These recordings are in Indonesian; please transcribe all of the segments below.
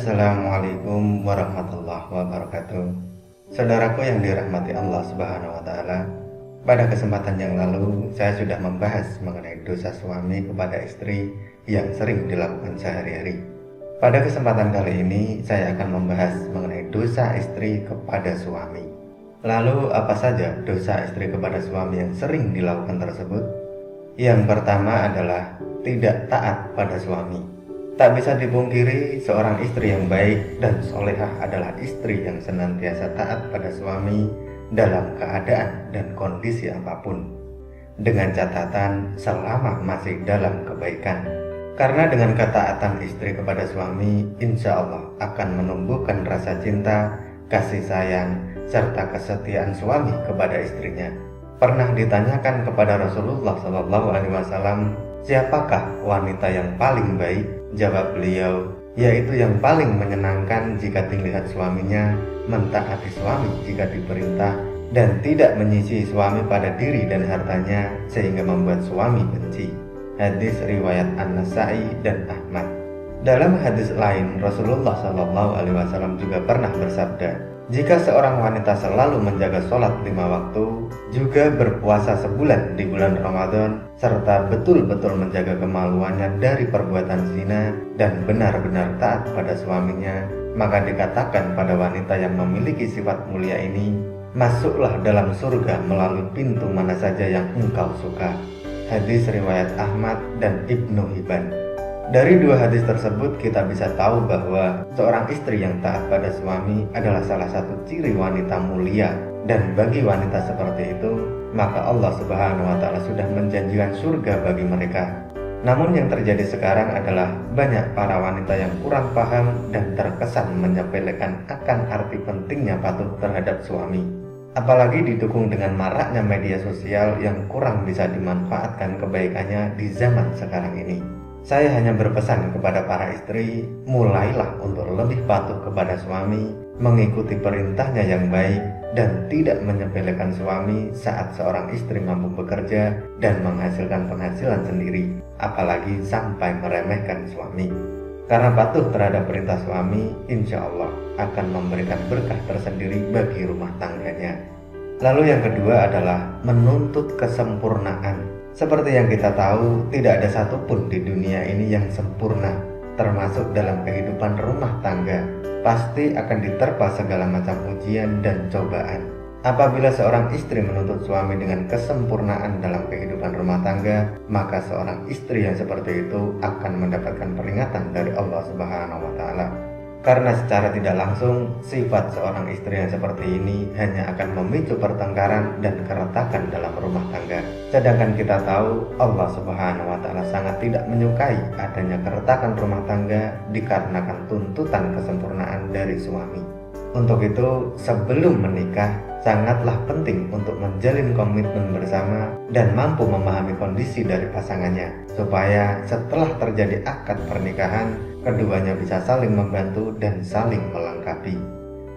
Assalamualaikum warahmatullahi wabarakatuh. Saudaraku yang dirahmati Allah Subhanahu wa Ta'ala, pada kesempatan yang lalu saya sudah membahas mengenai dosa suami kepada istri yang sering dilakukan sehari-hari. Pada kesempatan kali ini saya akan membahas mengenai dosa istri kepada suami. Lalu apa saja dosa istri kepada suami yang sering dilakukan tersebut? Yang pertama adalah tidak taat pada suami. Tak bisa dipungkiri, seorang istri yang baik dan solehah adalah istri yang senantiasa taat pada suami dalam keadaan dan kondisi apapun, dengan catatan selama masih dalam kebaikan. Karena dengan ketaatan istri kepada suami, insya Allah akan menumbuhkan rasa cinta, kasih sayang, serta kesetiaan suami kepada istrinya. Pernah ditanyakan kepada Rasulullah SAW, siapakah wanita yang paling baik? Jawab beliau, yaitu yang paling menyenangkan jika dilihat suaminya, mentaati suami jika diperintah, dan tidak menyisi suami pada diri dan hartanya sehingga membuat suami benci. Hadis riwayat An-Nasa'i dan Ahmad. Dalam hadis lain, Rasulullah SAW juga pernah bersabda, jika seorang wanita selalu menjaga sholat 5 waktu, juga berpuasa sebulan di bulan Ramadan, serta betul-betul menjaga kemaluannya dari perbuatan zina dan benar-benar taat pada suaminya, maka dikatakan pada wanita yang memiliki sifat mulia ini, masuklah dalam surga melalui pintu mana saja yang engkau suka. Hadis riwayat Ahmad dan Ibnu Hibban. Dari dua hadis tersebut kita bisa tahu bahwa seorang istri yang taat pada suami adalah salah satu ciri wanita mulia, dan bagi wanita seperti itu maka Allah Subhanahu wa Ta'ala sudah menjanjikan surga bagi mereka. Namun yang terjadi sekarang adalah banyak para wanita yang kurang paham dan terkesan menyepelekan akan arti pentingnya patuh terhadap suami, apalagi didukung dengan maraknya media sosial yang kurang bisa dimanfaatkan kebaikannya di zaman sekarang ini. Saya hanya berpesan kepada para istri, mulailah untuk lebih patuh kepada suami, mengikuti perintahnya yang baik, dan tidak menyepelekan suami saat seorang istri mampu bekerja dan menghasilkan penghasilan sendiri, apalagi sampai meremehkan suami. Karena patuh terhadap perintah suami, insya Allah akan memberikan berkah tersendiri bagi rumah tangganya. Lalu yang kedua adalah menuntut kesempurnaan. Seperti yang kita tahu, tidak ada satupun di dunia ini yang sempurna, termasuk dalam kehidupan rumah tangga. Pasti akan diterpa segala macam ujian dan cobaan. Apabila seorang istri menuntut suami dengan kesempurnaan dalam kehidupan rumah tangga, maka seorang istri yang seperti itu akan mendapatkan peringatan dari Allah Subhanahu wa Ta'ala. Karena secara tidak langsung, sifat seorang istri yang seperti ini hanya akan memicu pertengkaran dan keretakan dalam rumah tangga. Sedangkan kita tahu Allah Subhanahu wa Ta'ala sangat tidak menyukai adanya keretakan rumah tangga dikarenakan tuntutan kesempurnaan dari suami. Untuk itu, sebelum menikah, sangatlah penting untuk menjalin komitmen bersama dan mampu memahami kondisi dari pasangannya, supaya setelah terjadi akad pernikahan, keduanya bisa saling membantu dan saling melengkapi.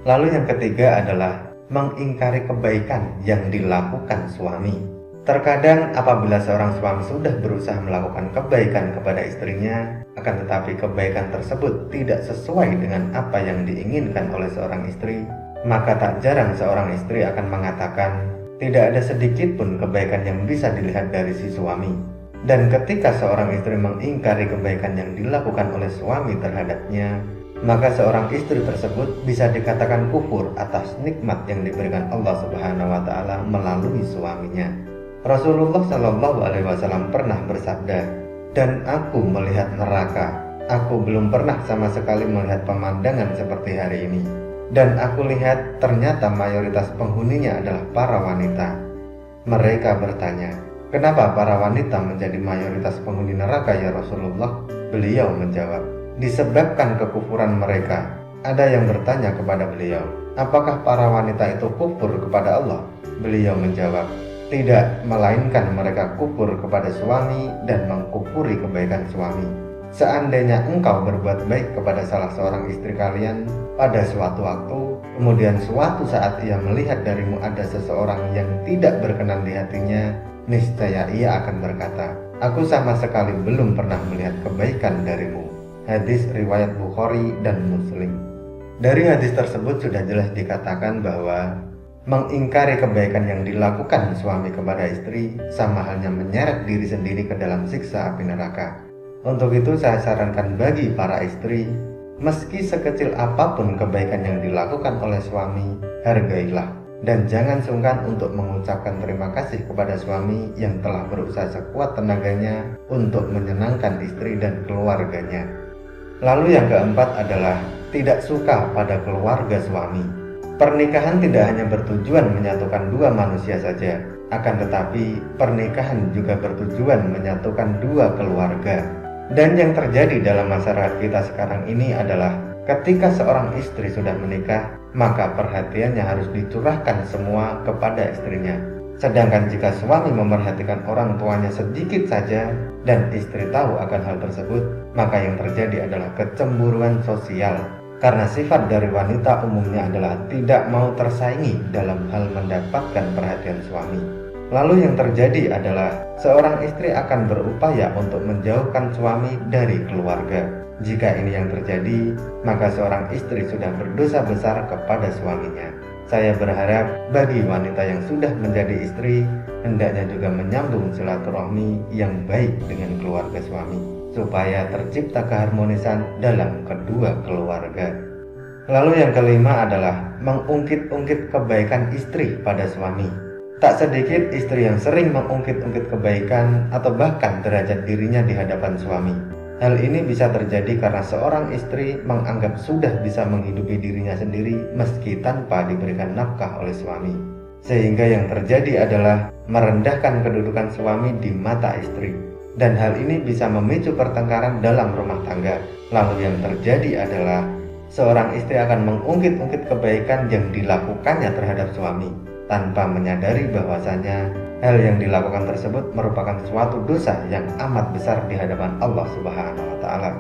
Lalu yang ketiga adalah mengingkari kebaikan yang dilakukan suami. Terkadang apabila seorang suami sudah berusaha melakukan kebaikan kepada istrinya, akan tetapi kebaikan tersebut tidak sesuai dengan apa yang diinginkan oleh seorang istri, maka tak jarang seorang istri akan mengatakan, tidak ada sedikit pun kebaikan yang bisa dilihat dari si suami. Dan ketika seorang istri mengingkari kebaikan yang dilakukan oleh suami terhadapnya, maka seorang istri tersebut bisa dikatakan kufur atas nikmat yang diberikan Allah Subhanahu wa Ta'ala melalui suaminya. Rasulullah SAW pernah bersabda, dan aku melihat neraka, aku belum pernah sama sekali melihat pemandangan seperti hari ini. Dan aku lihat ternyata mayoritas penghuninya adalah para wanita. Mereka bertanya, kenapa para wanita menjadi mayoritas penghuni neraka ya Rasulullah? Beliau menjawab, disebabkan kekufuran mereka. Ada yang bertanya kepada beliau, apakah para wanita itu kufur kepada Allah? Beliau menjawab, tidak, melainkan mereka kufur kepada suami dan mengkufuri kebaikan suami. Seandainya engkau berbuat baik kepada salah seorang istri kalian pada suatu waktu, kemudian suatu saat ia melihat darimu ada seseorang yang tidak berkenan di hatinya, niscaya ia akan berkata, aku sama sekali belum pernah melihat kebaikan darimu. Hadis riwayat Bukhari dan Muslim. Dari hadis tersebut sudah jelas dikatakan bahwa mengingkari kebaikan yang dilakukan suami kepada istri sama halnya menyeret diri sendiri ke dalam siksa api neraka. Untuk itu saya sarankan bagi para istri, meski sekecil apapun kebaikan yang dilakukan oleh suami, hargailah. Dan jangan sungkan untuk mengucapkan terima kasih kepada suami yang telah berusaha sekuat tenaganya untuk menyenangkan istri dan keluarganya. Lalu yang keempat adalah tidak suka pada keluarga suami. Pernikahan tidak hanya bertujuan menyatukan dua manusia saja, akan tetapi pernikahan juga bertujuan menyatukan dua keluarga. Dan yang terjadi dalam masyarakat kita sekarang ini adalah ketika seorang istri sudah menikah, maka perhatiannya harus dicurahkan semua kepada istrinya. Sedangkan jika suami memerhatikan orang tuanya sedikit saja dan istri tahu akan hal tersebut, maka yang terjadi adalah kecemburuan sosial. Karena sifat dari wanita umumnya adalah tidak mau tersaingi dalam hal mendapatkan perhatian suami. Lalu yang terjadi adalah seorang istri akan berupaya untuk menjauhkan suami dari keluarga. Jika ini yang terjadi, maka seorang istri sudah berdosa besar kepada suaminya. Saya berharap bagi wanita yang sudah menjadi istri, hendaknya juga menyambung silaturahmi yang baik dengan keluarga suami, supaya tercipta keharmonisan dalam kedua keluarga. Lalu yang kelima adalah mengungkit-ungkit kebaikan istri pada suami. Tak sedikit istri yang sering mengungkit-ungkit kebaikan atau bahkan derajat dirinya di hadapan suami. Hal ini bisa terjadi karena seorang istri menganggap sudah bisa menghidupi dirinya sendiri meski tanpa diberikan nafkah oleh suami. Sehingga yang terjadi adalah merendahkan kedudukan suami di mata istri. Dan hal ini bisa memicu pertengkaran dalam rumah tangga. Lalu yang terjadi adalah seorang istri akan mengungkit-ungkit kebaikan yang dilakukannya terhadap suami, tanpa menyadari bahwasanya hal yang dilakukan tersebut merupakan suatu dosa yang amat besar di hadapan Allah Subhanahu wa Ta'ala.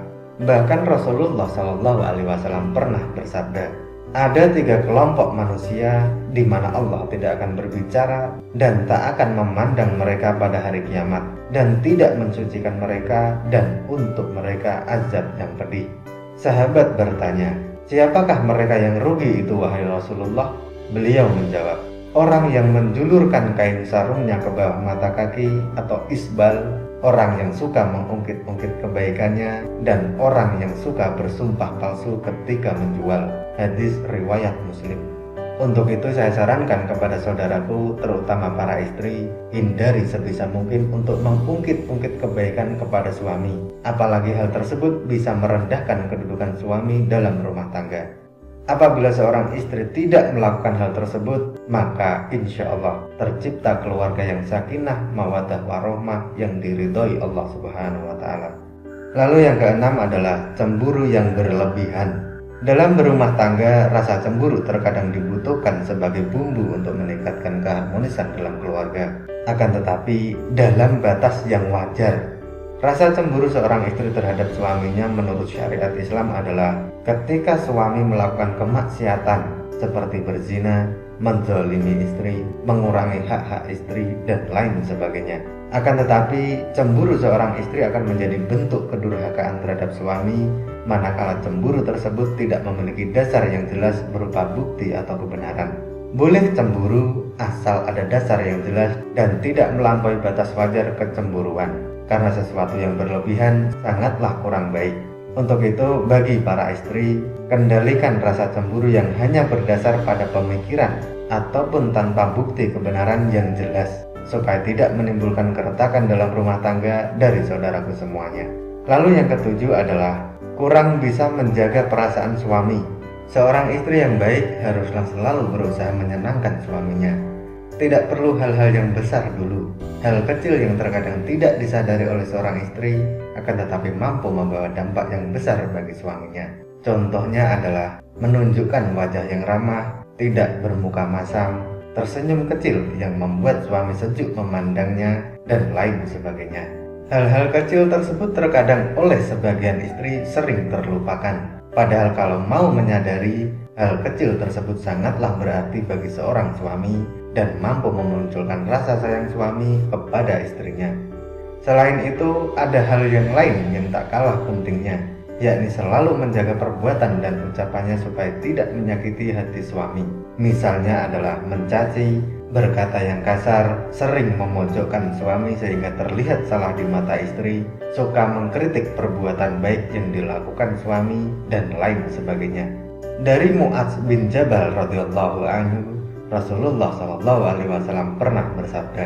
Bahkan Rasulullah SAW pernah bersabda, ada 3 kelompok manusia di mana Allah tidak akan berbicara dan tak akan memandang mereka pada hari kiamat, dan tidak mensucikan mereka, dan untuk mereka azab yang pedih. Sahabat bertanya, siapakah mereka yang rugi itu wahai Rasulullah? Beliau menjawab, orang yang menjulurkan kain sarungnya ke bawah mata kaki atau isbal, orang yang suka mengungkit-ungkit kebaikannya, dan orang yang suka bersumpah palsu ketika menjual. Hadis riwayat Muslim. Untuk itu saya sarankan kepada saudaraku, terutama para istri, hindari sebisa mungkin untuk mengungkit-ungkit kebaikan kepada suami. Apalagi hal tersebut bisa merendahkan kedudukan suami dalam rumah tangga. Apabila seorang istri tidak melakukan hal tersebut, maka insya Allah tercipta keluarga yang sakinah, mawaddah, warohmah yang diridhoi Allah Subhanahu wa Ta'ala. Lalu yang keenam adalah cemburu yang berlebihan. Dalam berumah tangga, rasa cemburu terkadang dibutuhkan sebagai bumbu untuk meningkatkan keharmonisan dalam keluarga. Akan tetapi dalam batas yang wajar. Rasa cemburu seorang istri terhadap suaminya menurut syariat Islam adalah ketika suami melakukan kemaksiatan seperti berzina, menzalimi istri, mengurangi hak-hak istri, dan lain sebagainya. Akan tetapi cemburu seorang istri akan menjadi bentuk kedurhakaan terhadap suami manakala cemburu tersebut tidak memiliki dasar yang jelas berupa bukti atau kebenaran. Boleh cemburu asal ada dasar yang jelas dan tidak melampaui batas wajar kecemburuan, karena sesuatu yang berlebihan sangatlah kurang baik. Untuk itu, bagi para istri, kendalikan rasa cemburu yang hanya berdasar pada pemikiran ataupun tanpa bukti kebenaran yang jelas, supaya tidak menimbulkan keretakan dalam rumah tangga dari saudaraku semuanya. Lalu yang ketujuh adalah kurang bisa menjaga perasaan suami. Seorang istri yang baik haruslah selalu berusaha menyenangkan suaminya. Tidak perlu hal-hal yang besar dulu. Hal kecil yang terkadang tidak disadari oleh seorang istri akan tetapi mampu membawa dampak yang besar bagi suaminya. Contohnya adalah menunjukkan wajah yang ramah, tidak bermuka masam, tersenyum kecil yang membuat suami sejuk memandangnya, dan lain sebagainya. Hal-hal kecil tersebut terkadang oleh sebagian istri sering terlupakan. Padahal kalau mau menyadari, hal kecil tersebut sangatlah berarti bagi seorang suami dan mampu memunculkan rasa sayang suami kepada istrinya. Selain itu, ada hal yang lain yang tak kalah pentingnya, yakni selalu menjaga perbuatan dan ucapannya supaya tidak menyakiti hati suami. Misalnya adalah mencaci, berkata yang kasar, sering memojokkan suami sehingga terlihat salah di mata istri, suka mengkritik perbuatan baik yang dilakukan suami, dan lain sebagainya. Dari Mu'adz bin Jabal radhiyallahu anhu, Rasulullah SAW pernah bersabda,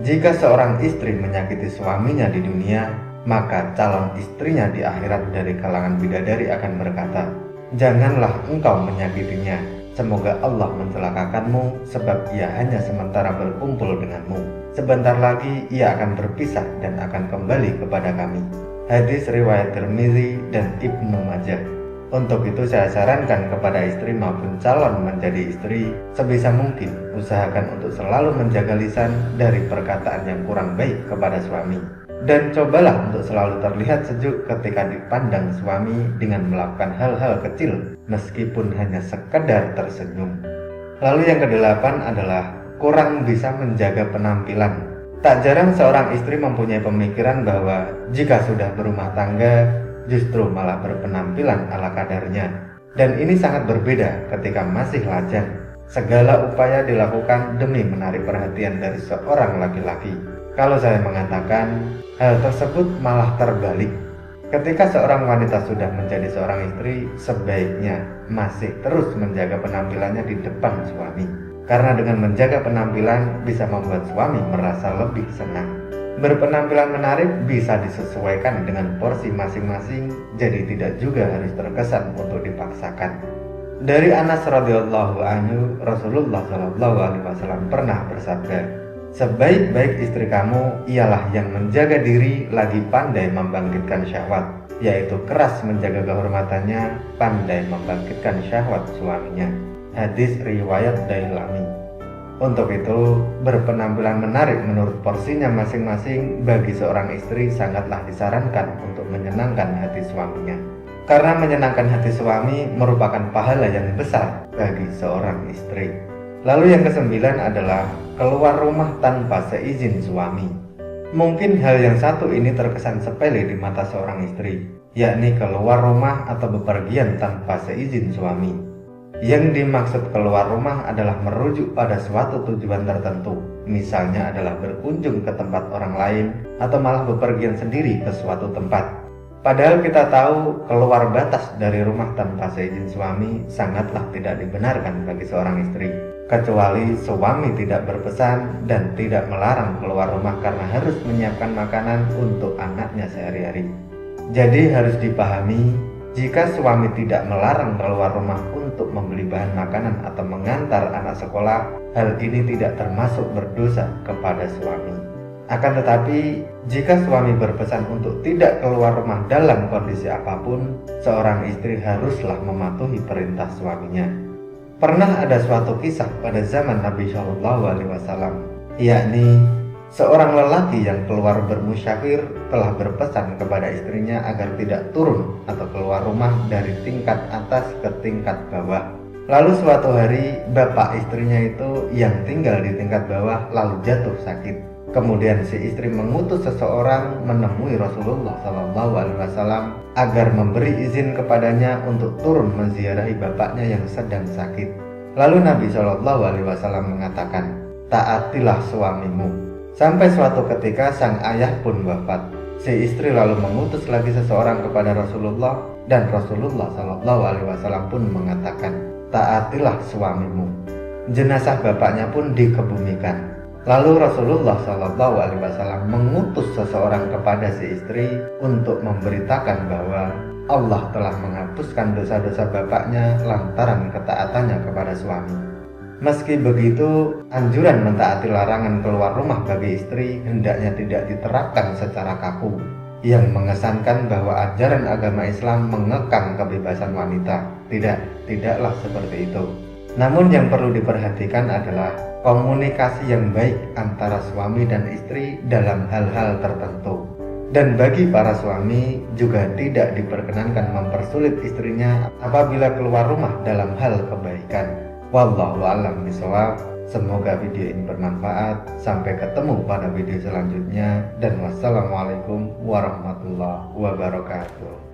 "Jika seorang istri menyakiti suaminya di dunia, maka calon istrinya di akhirat dari kalangan bidadari akan berkata, 'Janganlah engkau menyakitinya. Semoga Allah mencelakakanmu, sebab ia hanya sementara berkumpul denganmu. Sebentar lagi ia akan berpisah dan akan kembali kepada kami.'" Hadis riwayat Tirmizi dan Ibnu Majah. Untuk itu saya sarankan kepada istri maupun calon menjadi istri, sebisa mungkin usahakan untuk selalu menjaga lisan dari perkataan yang kurang baik kepada suami. Dan cobalah untuk selalu terlihat sejuk ketika dipandang suami dengan melakukan hal-hal kecil meskipun hanya sekedar tersenyum. Lalu yang kedelapan adalah kurang bisa menjaga penampilan. Tak jarang seorang istri mempunyai pemikiran bahwa jika sudah berumah tangga justru malah berpenampilan ala kadarnya. Dan ini sangat berbeda ketika masih lajang. Segala upaya dilakukan demi menarik perhatian dari seorang laki-laki. Kalau saya mengatakan hal tersebut malah terbalik. Ketika seorang wanita sudah menjadi seorang istri, sebaiknya masih terus menjaga penampilannya di depan suami. Karena dengan menjaga penampilan bisa membuat suami merasa lebih senang. Berpenampilan menarik bisa disesuaikan dengan porsi masing-masing, jadi tidak juga harus terkesan untuk dipaksakan. Dari Anas radhiyallahu anhu, Rasulullah SAW pernah bersabda, "Sebaik-baik istri kamu ialah yang menjaga diri lagi pandai membangkitkan syahwat, yaitu keras menjaga kehormatannya, pandai membangkitkan syahwat suaminya." Hadis riwayat Dailami. Untuk itu, berpenampilan menarik menurut porsinya masing-masing bagi seorang istri sangatlah disarankan untuk menyenangkan hati suaminya. Karena menyenangkan hati suami merupakan pahala yang besar bagi seorang istri. Lalu yang kesembilan adalah keluar rumah tanpa seizin suami. Mungkin hal yang satu ini terkesan sepele di mata seorang istri, yakni keluar rumah atau bepergian tanpa seizin suami. Yang dimaksud keluar rumah adalah merujuk pada suatu tujuan tertentu, misalnya adalah berkunjung ke tempat orang lain atau malah bepergian sendiri ke suatu tempat. Padahal kita tahu keluar batas dari rumah tanpa seizin suami sangatlah tidak dibenarkan bagi seorang istri, kecuali suami tidak berpesan dan tidak melarang keluar rumah karena harus menyiapkan makanan untuk anaknya sehari-hari. Jadi harus dipahami, jika suami tidak melarang keluar rumah untuk membeli bahan makanan atau mengantar anak sekolah, hal ini tidak termasuk berdosa kepada suami. Akan tetapi, jika suami berpesan untuk tidak keluar rumah dalam kondisi apapun, seorang istri haruslah mematuhi perintah suaminya. Pernah ada suatu kisah pada zaman Nabi SAW, yakni seorang lelaki yang keluar bermusyafir telah berpesan kepada istrinya agar tidak turun atau keluar rumah dari tingkat atas ke tingkat bawah. Lalu suatu hari bapak istrinya itu yang tinggal di tingkat bawah lalu jatuh sakit. Kemudian si istri mengutus seseorang menemui Rasulullah SAW agar memberi izin kepadanya untuk turun menziarahi bapaknya yang sedang sakit. Lalu Nabi SAW mengatakan, "Taatilah suamimu." Sampai suatu ketika sang ayah pun wafat. Si istri lalu mengutus lagi seseorang kepada Rasulullah dan Rasulullah SAW pun mengatakan, "Taatilah suamimu." Jenazah bapaknya pun dikebumikan. Lalu Rasulullah SAW mengutus seseorang kepada si istri untuk memberitakan bahwa Allah telah menghapuskan dosa-dosa bapaknya lantaran ketaatannya kepada suami. Meski begitu, anjuran mentaati larangan keluar rumah bagi istri hendaknya tidak diterapkan secara kaku, yang mengesankan bahwa ajaran agama Islam mengekang kebebasan wanita. Tidaklah seperti itu. Namun yang perlu diperhatikan adalah komunikasi yang baik antara suami dan istri dalam hal-hal tertentu. Dan bagi para suami juga tidak diperkenankan mempersulit istrinya apabila keluar rumah dalam hal kebaikan. Wallahu a'lam bishawab. Semoga video ini bermanfaat. Sampai ketemu pada video selanjutnya dan wassalamualaikum warahmatullahi wabarakatuh.